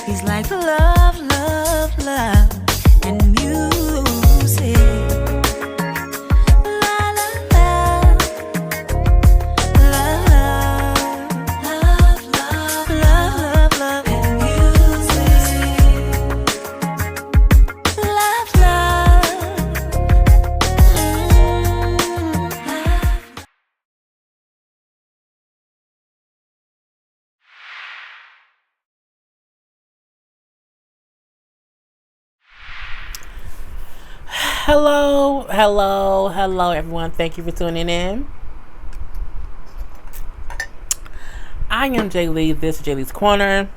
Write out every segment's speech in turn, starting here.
He's like love, love, love, and music. La la la, love, love, love, love, love, and music. Love, love, love. Hello, everyone. Thank you for tuning in. I am Jay Lee. This is Jay Lee's Corner.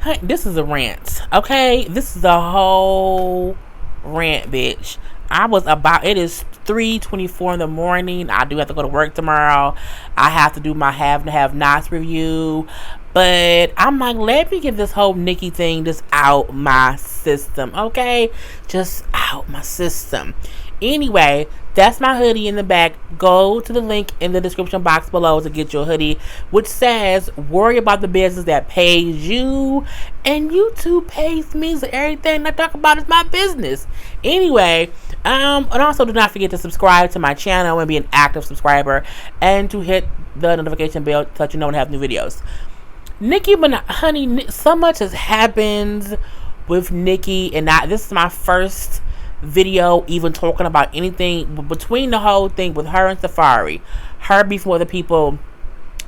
Hey, this is a rant, okay? This is a whole rant, bitch. It is 3:24 in the morning. I do have to go to work tomorrow. I have to do my have and have nots review. But I'm like, let me get this whole Nicki thing just out my system, okay? Just out my system. Anyway, that's my hoodie in the back. Go to the link in the description box below to get your hoodie, which says, worry about the business that pays you, and YouTube pays me, so everything I talk about is my business. Anyway, and also do not forget to subscribe to my channel and be an active subscriber, and to hit the notification bell to let you know when I have new videos. Nicki Minaj, honey, so much has happened with Nicki, and this is my first video even talking about anything between the whole thing with her and Safari, her before the people,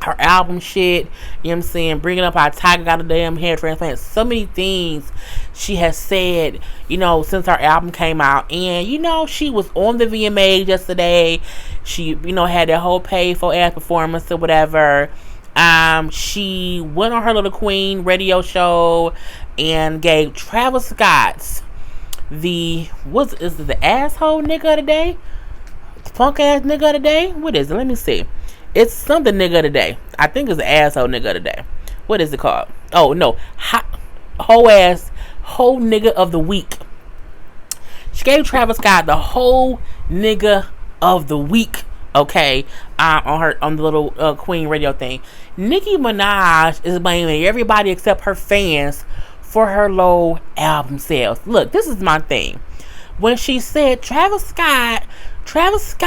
her album shit, you know what I'm saying, bringing up how Tiger got a damn hair transplant, so many things she has said, you know, since her album came out. And you know, she was on the VMAs yesterday. She, you know, had that whole paid for ass performance or whatever. She went on her little Queen radio show and gave Travis Scott's the asshole nigga of the day? The punk ass nigga of the day? What is it? Let me see. It's something nigga of the day. I think it's the asshole nigga of the day. What is it called? Oh no, whole nigga of the week. She gave Travis Scott the whole nigga of the week. Okay, on the little Queen radio thing. Nicki Minaj is blaming everybody except her fans for her low album sales. Look, this is my thing. When she said Travis Scott, you know what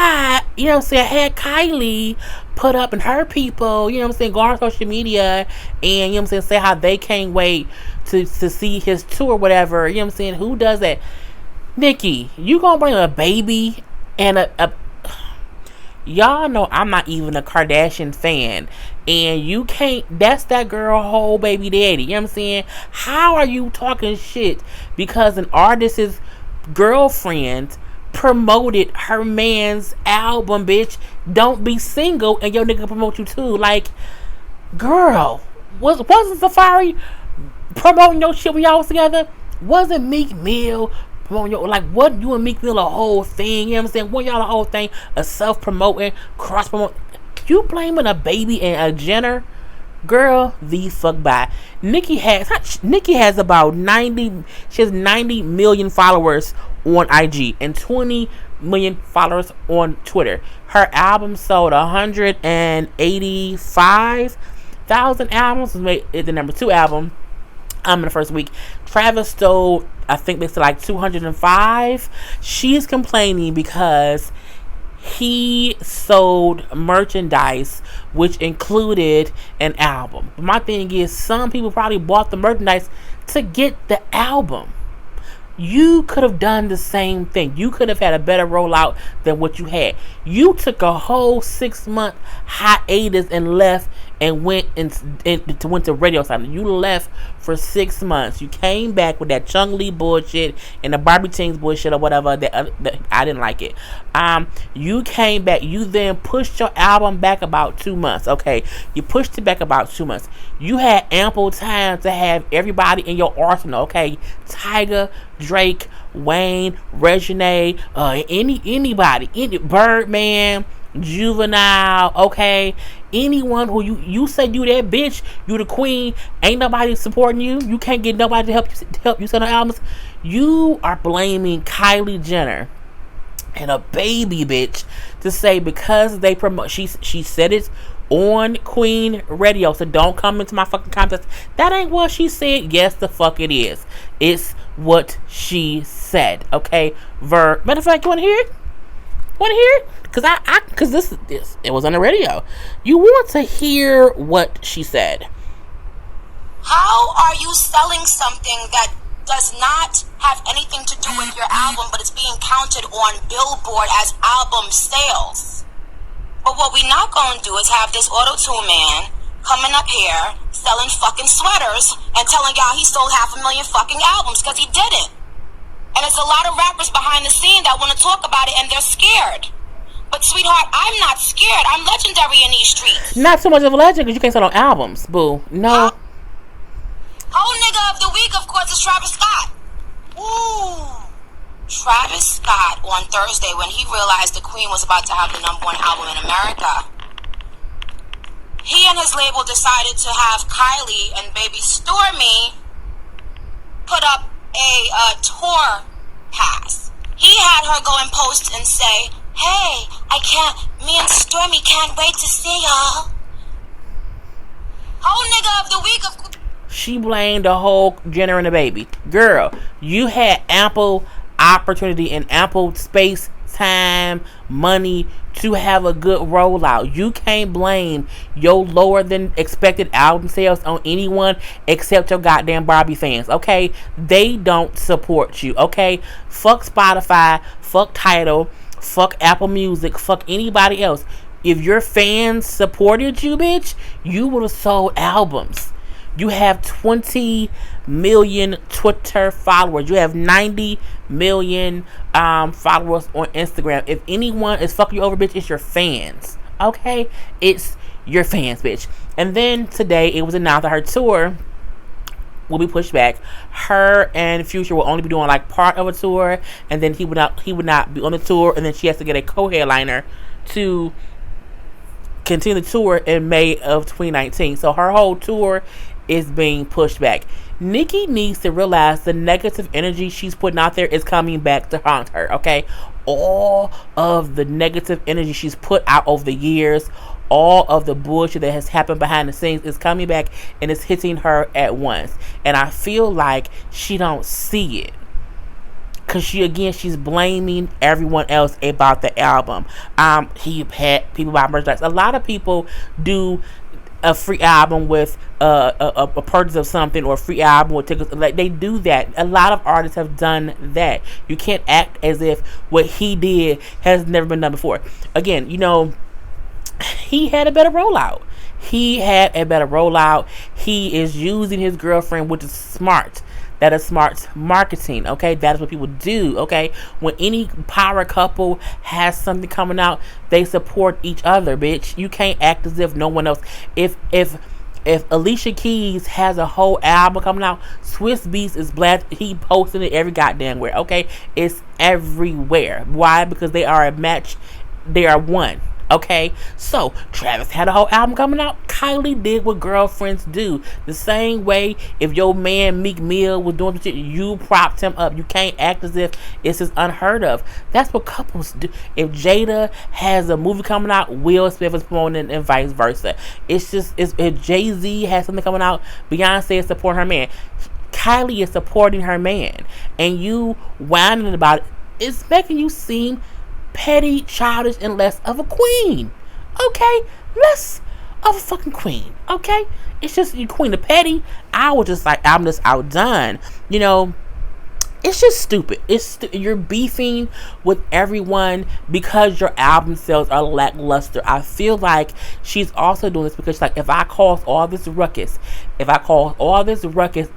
I'm saying, had Kylie put up and her people, you know what I'm saying, go on social media and, you know what I'm saying, say how they can't wait to see his tour or whatever, you know what I'm saying, who does that? Nicki, you gonna bring a baby and a y'all know I'm not even a Kardashian fan, and you can't, that's that girl whole baby daddy, you know what I'm saying? How are you talking shit because an artist's girlfriend promoted her man's album, bitch? Don't be single and your nigga promote you too. Like, girl, wasn't Safari promoting your shit when y'all was together? Wasn't Meek Mill promoting your, like, what, you and Meek Mill a whole thing, you know what I'm saying? What y'all a whole thing, a self-promoting, cross-promoting? You blaming a baby and a Jenner? Girl, the fuck bye. Nicki has about 90 million followers on IG and 20 million followers on Twitter. Her album sold 185,000 albums. Was made the number 2 album in the first week. Travis stole, I think they said, like 205. She's complaining because he sold merchandise which included an album. But my thing is, some people probably bought the merchandise to get the album. You could have done the same thing. You could have had a better rollout than what you had. You took a whole 6-month hiatus and left and went to radio silence. You left for 6 months. You came back with that Chung Lee bullshit and the Barbie Tings bullshit or whatever. That I didn't like it. You came back. You then pushed your album back about 2 months. Okay, you pushed it back about 2 months. You had ample time to have everybody in your arsenal. Okay, Tiger, Drake, Wayne, Reginae, anybody, Birdman, Juvenile, okay, anyone who you said you that bitch, you the queen, ain't nobody supporting you, you can't get nobody to help you sell the albums. You are blaming Kylie Jenner and a baby bitch to say because they promote, she said it on Queen Radio. So don't come into my fucking comments. That ain't what she said. Yes, the fuck it is. It's what she said. Okay? Matter of fact, you want to hear it? Want to hear it? Because this, it was on the radio. You want to hear what she said. How are you selling something that does not have anything to do with your album, but it's being counted on Billboard as album sales? But what we not going to do is have this auto-tune man coming up here selling fucking sweaters and telling y'all he sold 500,000 fucking albums, because he didn't. And there's a lot of rappers behind the scene that want to talk about it and they're scared. But sweetheart, I'm not scared. I'm legendary in these streets. Not so much of a legend because you can't sell on albums, boo. No. Whole nigga of the week, of course, is Travis Scott. Ooh. Travis Scott on Thursday, when he realized the Queen was about to have the #1 album in America, he and his label decided to have Kylie and baby Stormy put up a tour pass. He had her go and post and say, "Hey, me and Stormy can't wait to see y'all." Whole nigga of the week, of course. She blamed the whole Jenner and the baby. Girl, you had ample opportunity and ample space, time, money to have a good rollout. You can't blame your lower than expected album sales on anyone except your goddamn Barbie fans, okay? They don't support you, okay? Fuck Spotify, fuck Tidal, fuck Apple Music, fuck anybody else. If your fans supported you, bitch, you would have sold albums. You have 20 million Twitter followers. You have 90 million followers on Instagram. If anyone is fucking you over, bitch, it's your fans. Okay? It's your fans, bitch. And then today, it was announced that her tour will be pushed back. Her and Future will only be doing like part of a tour, and then he would not be on the tour, and then she has to get a co-headliner to continue the tour in May of 2019. So her whole tour is being pushed back. Nicki needs to realize the negative energy she's putting out there is coming back to haunt her, okay? All of the negative energy she's put out over the years, all of the bullshit that has happened behind the scenes is coming back and it's hitting her at once. And I feel like she don't see it. Cause she's blaming everyone else about the album. He had people buy merchandise. A lot of people do a free album with a purchase of something, or a free album with tickets. Like, they do that. A lot of artists have done that. You can't act as if what he did has never been done before. Again, he had a better rollout. He is using his girlfriend, which is smart. That is smart marketing, okay? That is what people do, okay? When any power couple has something coming out, they support each other, bitch. You can't act as if no one else. If Alicia Keys has a whole album coming out, Swiss Beats is black. He posting it every goddamn where, okay? It's everywhere. Why? Because they are a match. They are one. Okay, so Travis had a whole album coming out. Kylie did what girlfriends do. The same way, if your man Meek Mill was doing shit, you propped him up. You can't act as if it's just unheard of. That's what couples do. If Jada has a movie coming out, Will Smith is promoting it, and vice versa. If Jay-Z has something coming out, Beyonce is supporting her man. Kylie is supporting her man, and you whining about it. It's making you seem petty, childish, and less of a queen. Okay? Less of a fucking queen. Okay? It's just you queen of petty. I was just like, I'm just outdone. It's just stupid. You're beefing with everyone because your album sales are lackluster. I feel like she's also doing this because, like, if I cause all this ruckus,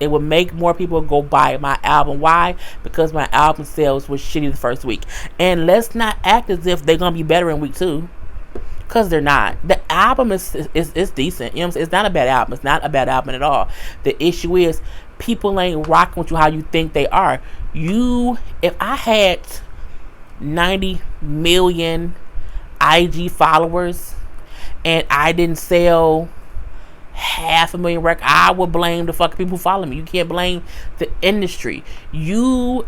it would make more people go buy my album. Why? Because my album sales was shitty the first week. And let's not act as if they're gonna be better in week 2. Because they're not. The album is decent. It's not a bad album. It's not a bad album at all. The issue is people ain't rocking with you how you think they are. If I had 90 million IG followers and I didn't sell 500,000 records, I would blame the fucking people who follow me. You can't blame the industry. You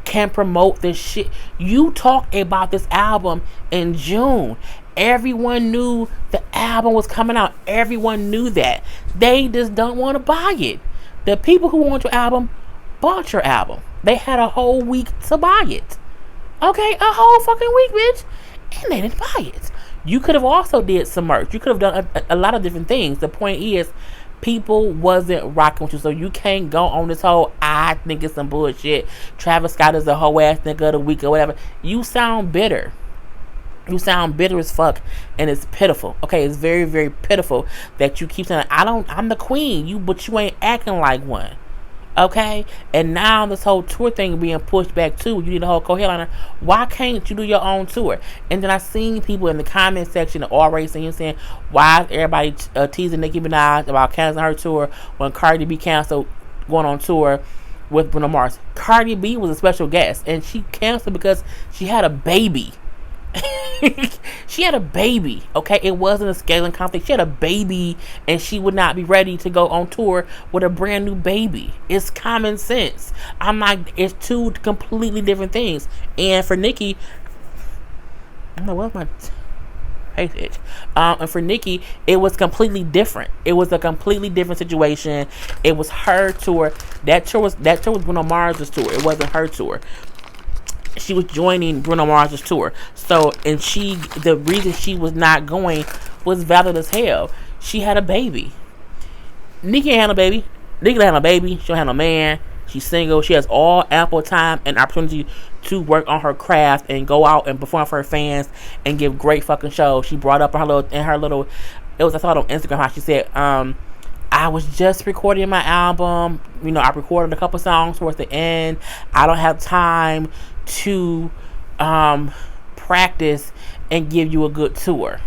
can promote this shit. You talked about this album in June. Everyone knew the album was coming out. Everyone knew that. They just don't want to buy it. The people who want your album bought your album. They had a whole week to buy it. Okay, a whole fucking week, bitch. And they didn't buy it. You could have also did some merch. You could have done a lot of different things. The point is, people wasn't rocking with you. So you can't go on this whole, I think it's some bullshit, Travis Scott is a whole ass nigga of the week or whatever. You sound bitter. You sound bitter as fuck, and it's pitiful. Okay, it's very, very pitiful that you keep saying, I'm the queen, but you ain't acting like one. Okay, and now this whole tour thing being pushed back too. You need a whole co-headliner. Why can't you do your own tour? And then I seen people in the comment section already saying, why is everybody teasing Nicki Minaj about canceling her tour when Cardi B canceled going on tour with Bruno Mars? Cardi B was a special guest, and she canceled because she had a baby. She had a baby. Okay, it wasn't a scaling conflict. She had a baby, and she would not be ready to go on tour with a brand new baby. It's common sense. I'm like, it's two completely different things. And for Nicki, I don't know what's my face itch. And for Nicki, it was completely different. It was a completely different situation. It was her tour. That tour was Bruno Mars' tour. It wasn't her tour. She was joining Bruno Mars' tour. So, and the reason she was not going was valid as hell. She had a baby. Nicki ain't had a baby. Nicki don't have a baby. She don't have no man. She's single. She has all ample time and opportunity to work on her craft and go out and perform for her fans and give great fucking shows. She brought up I saw it on Instagram how she said, I was just recording my album. I recorded a couple songs towards the end. I don't have time to practice and give you a good tour.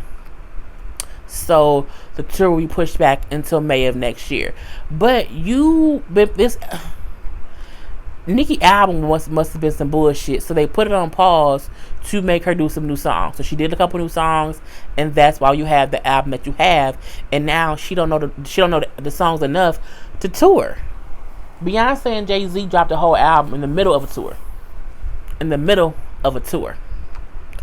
So the tour will be pushed back until May of next year. But this Nicki album must have been some bullshit. So they put it on pause to make her do some new songs. So she did a couple new songs, and that's why you have the album that you have. And now she don't know the songs enough to tour. Beyonce and Jay-Z dropped a whole album in the middle of a tour.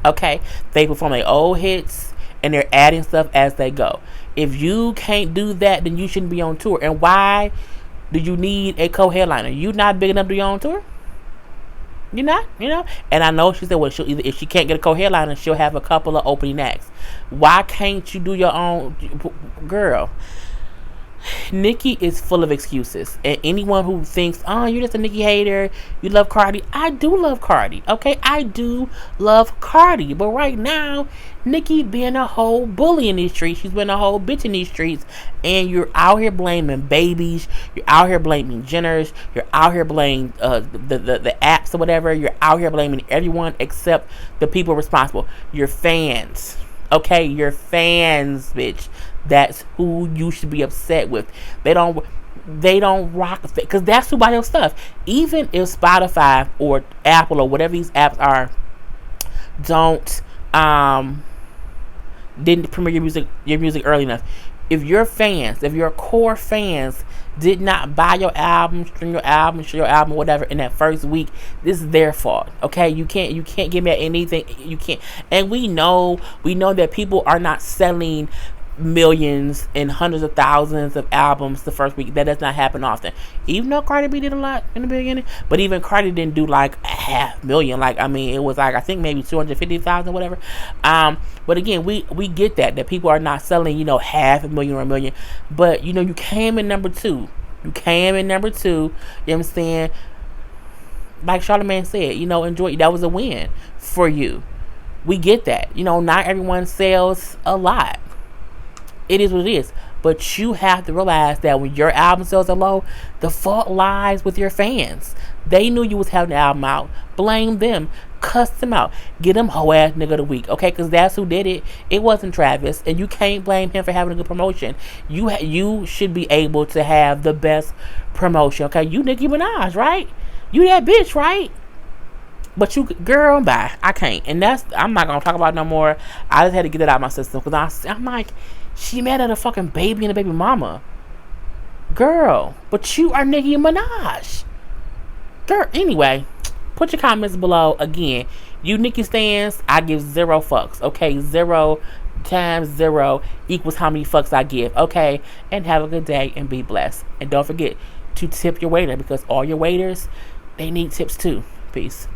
Okay, they perform their old hits and they're adding stuff as they go. If you can't do that, then you shouldn't be on tour. And why do you need a co-headliner? You not big enough to do your own tour? You're not, And I know she said, well, she'll either, if she can't get a co-headliner, she'll have a couple of opening acts. Why can't you do your own? Girl, Nicki is full of excuses, and anyone who thinks, you're just a Nicki hater, you love Cardi, I do love Cardi, okay, I do love Cardi, but right now, Nicki being a whole bully in these streets, she's been a whole bitch in these streets, and you're out here blaming babies, you're out here blaming Jenners, you're out here blaming the apps or whatever, you're out here blaming everyone except the people responsible, your fans, okay, your fans, bitch. That's who you should be upset with. They don't rock, because that's who buy your stuff. Even if Spotify or Apple or whatever these apps are didn't premiere your music early enough. If your core fans did not buy your album, stream your album, share your album, whatever, in that first week, this is their fault. Okay, you can't give me anything. You can't. And we know that people are not selling millions and hundreds of thousands of albums the first week. That does not happen often. Even though Cardi B did a lot in the beginning, but even Cardi didn't do like 500,000. Like, I mean, it was like, I think maybe 250,000, whatever. But again, we get that people are not selling, 500,000 or 1 million. But you came in number 2. You know what I'm saying? Like Charlamagne said, enjoy. That was a win for you. We get that. Not everyone sells a lot. It is what it is. But you have to realize that when your album sales are low, the fault lies with your fans. They knew you was having the album out. Blame them. Cuss them out. Get them hoe ass nigga of the week. Okay? Because that's who did it. It wasn't Travis. And you can't blame him for having a good promotion. You should be able to have the best promotion. Okay? You Nicki Minaj, right? You that bitch, right? But you, girl, bye. I can't. And I'm not going to talk about it no more. I just had to get it out of my system. Because I'm like, she mad at a fucking baby and a baby mama. Girl, but you are Nicki Minaj. Girl, anyway, put your comments below. Again, You Nicki stands, I give 0 fucks. Okay, 0 times 0 equals how many fucks I give. Okay, and have a good day and be blessed. And don't forget to tip your waiter, because all your waiters, they need tips too. Peace.